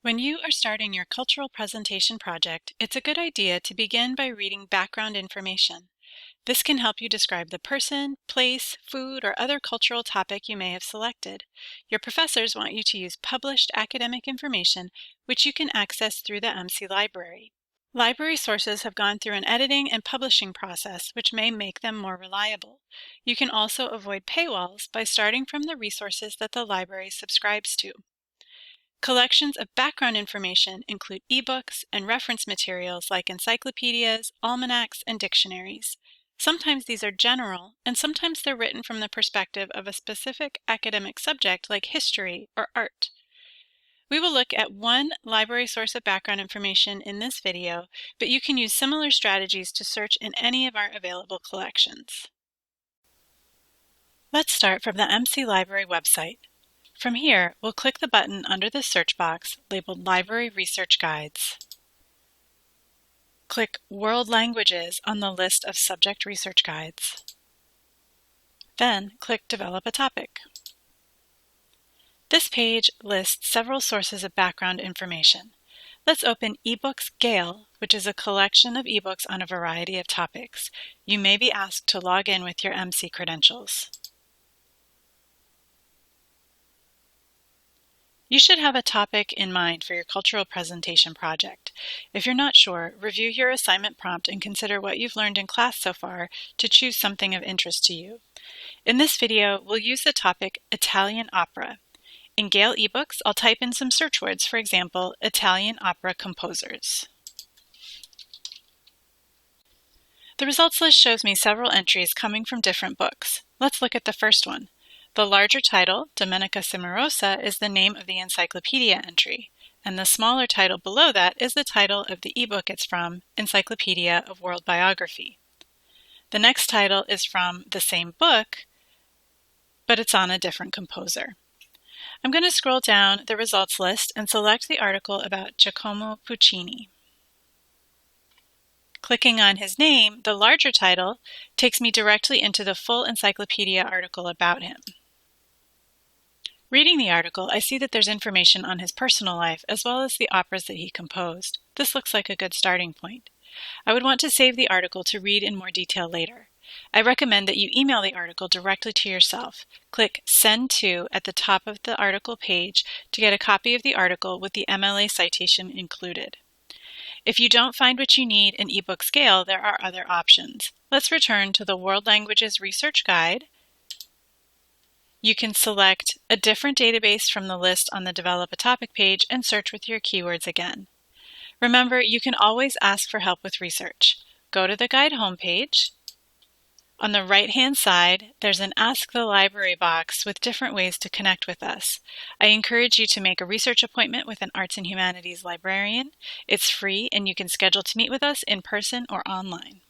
When you are starting your cultural presentation project, it's a good idea to begin by reading background information. This can help you describe the person, place, food, or other cultural topic you may have selected. Your professors want you to use published academic information, which you can access through the MC Library. Library sources have gone through an editing and publishing process, which may make them more reliable. You can also avoid paywalls by starting from the resources that the library subscribes to. Collections of background information include eBooks and reference materials like encyclopedias, almanacs, and dictionaries. Sometimes these are general, and sometimes they're written from the perspective of a specific academic subject like history or art. We will look at one library source of background information in this video, but you can use similar strategies to search in any of our available collections. Let's start from the MC Library website. From here, we'll click the button under the search box labeled Library Research Guides. Click World Languages on the list of subject research guides. Then click Develop a Topic. This page lists several sources of background information. Let's open eBooks Gale, which is a collection of ebooks on a variety of topics. You may be asked to log in with your MC credentials. You should have a topic in mind for your cultural presentation project. If you're not sure, review your assignment prompt and consider what you've learned in class so far to choose something of interest to you. In this video, we'll use the topic Italian opera. In Gale eBooks, I'll type in some search words, for example, Italian opera composers. The results list shows me several entries coming from different books. Let's look at the first one. The larger title, Domenica Cimarosa, is the name of the encyclopedia entry, and the smaller title below that is the title of the ebook it's from, Encyclopedia of World Biography. The next title is from the same book, but it's on a different composer. I'm going to scroll down the results list and select the article about Giacomo Puccini. Clicking on his name, the larger title, takes me directly into the full encyclopedia article about him. Reading the article, I see that there's information on his personal life as well as the operas that he composed. This looks like a good starting point. I would want to save the article to read in more detail later. I recommend that you email the article directly to yourself. Click Send To at the top of the article page to get a copy of the article with the MLA citation included. If you don't find what you need in eBooks Gale, there are other options. Let's return to the World Languages Research Guide. You can select a different database from the list on the Develop a Topic page and search with your keywords again. Remember, you can always ask for help with research. Go to the guide homepage. On the right-hand side, there's an Ask the Library box with different ways to connect with us. I encourage you to make a research appointment with an Arts and Humanities librarian. It's free and you can schedule to meet with us in person or online.